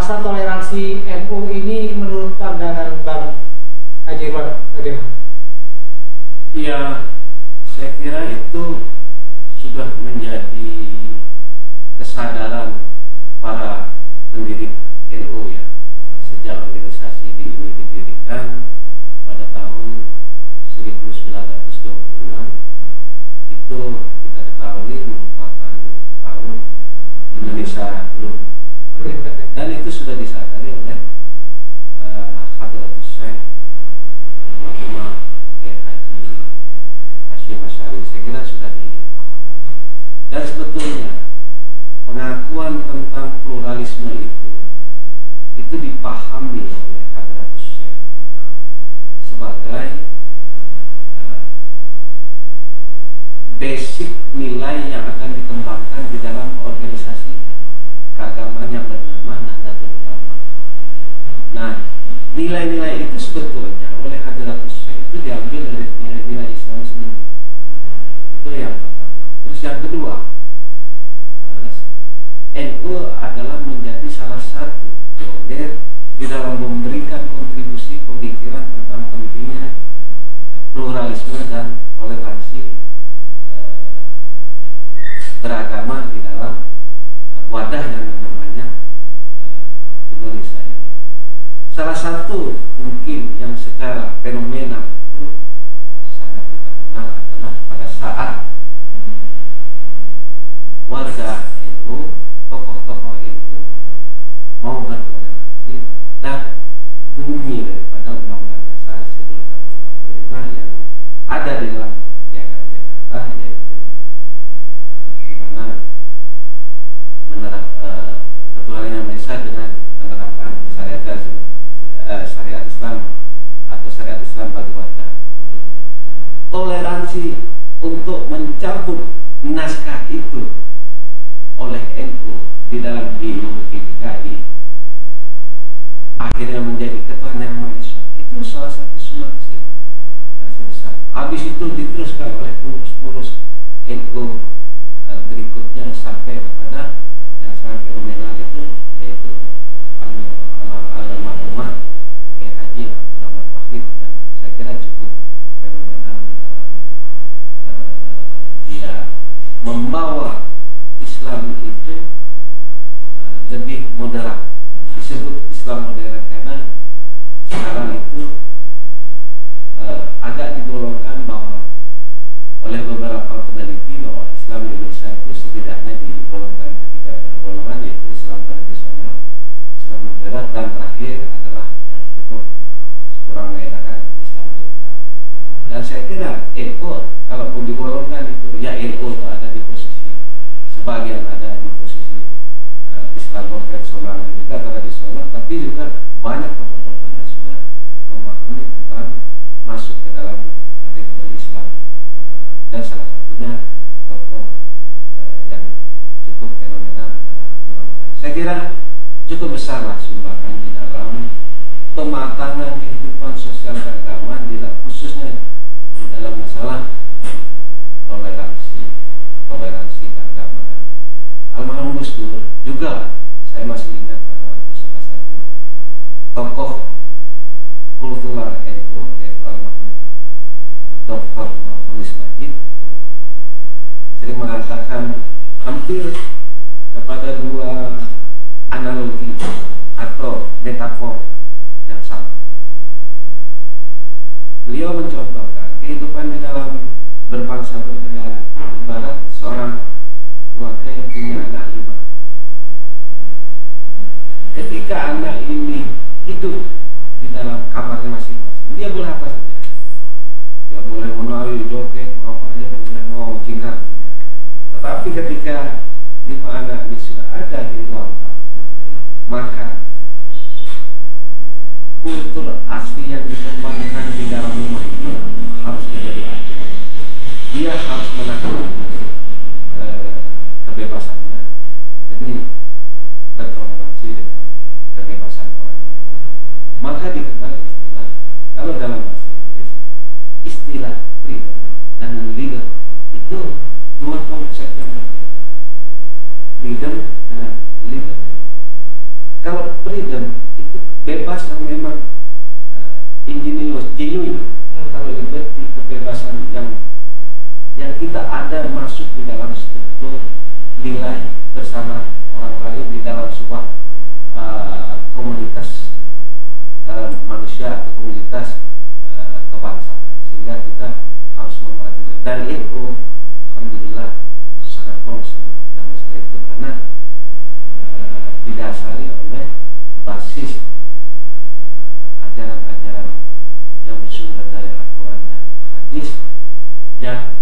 rasa toleransi NU ini menurut pandangan Bang Haji Irwan bagaimana? Ya, saya kira itu sudah menjadi kesadaran para pendiri NU ya. Sejak organisasi ini didirikan pada tahun 1926, itu kita ketahui merupakan tahun Indonesia belum merdeka, dan itu sudah disadari oleh Hadratus Syekh Almarhum Haji Hasyim Asy'ari. Saya kira sudah dipahami, dan sebetulnya pengakuan tentang pluralisme itu dipahami oleh Hadratus Syekh sebagai basic nilai yang akan dikembangkan di dalam organisasi keagamaan yang bernama Nahdlatul Ulama. Nah, nilai-nilai itu sebetulnya oleh Hadratus Syekh itu diambil dari nilai-nilai Islam sendiri. Itu yang pertama. Terus yang kedua, NU adalah menjadi salah satu pionir di dalam memberikan kontribusi pemikiran tentang pentingnya pluralisme dan toleransi beragama di dalam wadah yang namanya Indonesia ini. Salah satu mungkin yang secara fenomenal itu sangat kita kenal adalah pada saat warga NU, tokoh-tokoh NU mau bertoleransi dan bunyi daripada Undang-Undang Dasar 1945 yang ada di dalam Piagam Jakarta, yaitu di mana Ketuhanan Yang Maha Esa dengan menerapkan syariat Islam atau syariat Islam bagi warga. Toleransi untuk mencabut naskah itu oleh NU di dalam BUMKI akhirnya menjadi Ketuhanan Yang Maha Esa. Itu salah satu sumbangsi yang sebesar. Habis itu diteruskan oleh pengurus-pengurus NU berikutnya sampai kepada yang sangat fenomenal itu, yaitu almarhum Haji Abdurrahman Wahid, dan saya kira cukup fenomenal di dalam dia membawa Islam itu lebih moderat. Disebut Islam modern karena sekarang itu agak digolongkan bahwa oleh beberapa peneliti bahwa Islam di Indonesia itu setidaknya digolongkan ketiga golongan, yaitu Islam tradisional, Islam moderat, dan terakhir adalah yang cukup kurang mengenakan Islam radikal. Dan saya kira NU kalaupun digolongkan itu, ya NU itu ada di posisi sebagian ada di posisi Islam konvensional dan juga tradisional, tapi juga banyak tokoh-tokoh yang sudah memahami tentang masuk ke dalam kategori Islam, dan salah satunya tokoh yang cukup fenomenal adalah Abdurrahman. Saya kira cukup besarlah sumbangan di dalam pematangan kehidupan sosial keagamaan, khususnya di dalam masalah toleransi keagamaan. Almarhum Gus Dur juga, saya masih ingat pada waktu salah satu tokoh kultural NU, yaitu almarhum Dr. Nurholis Majid, sering mengatakan hampir kepada dua analogi atau metafor yang sama. Beliau mencontohkan kehidupan di dalam berbangsa bernegara ibarat seorang keluarga yang punya anak 5. Ketika anak ini hidup di dalam kamarnya masing-masing, dia boleh apa saja. Dia boleh menari, joget, apa aja, boleh mau cingkrang. Tetapi ketika 5 anak ini sudah ada di ruang tamu, maka kultur asli yang dikembangkan di dalam rumah itu harus menjadi acuan. Dia harus menahan kebebasannya demi bertoleransi dengan kebebasan orang lain. Maka dikenal istilah, kalau dalam bahasa Inggris, istilah freedom dan liberty itu dua konsep yang berbeda. Freedom dengan liberty. Kalau freedom itu bebas yang memang genuine. Kalau liberty kebebasan yang kita ada masuk di dalam struktur nilai bersama orang lain di dalam sebuah komunitas manusia atau komunitas kebangsaan, sehingga kita harus memperhatikan. Dari NU alhamdulillah sangat concern dalam masalah itu karena didasari oleh basis ajaran-ajaran yang bersumber dari Al-Quran dan hadis yang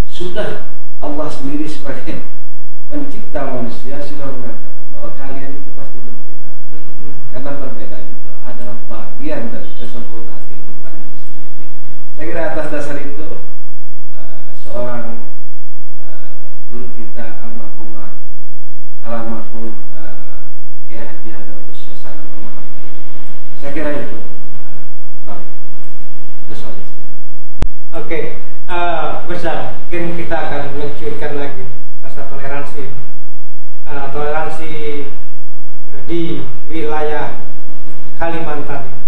sudah Allah sendiri sebagai pencipta manusia sudah mengatakan bahwa kalian itu pasti berbeda, karena perbedaan itu adalah bagian dari kesempurnaan kehidupan itu sendiri. Saya kira atas dasar itu seorang guru kita almarhum ya Haji Hadratus sangat memahami. Saya kira itu Oke, besar. Mungkin kita akan mencuitkan lagi rasa toleransi. Toleransi di wilayah Kalimantan.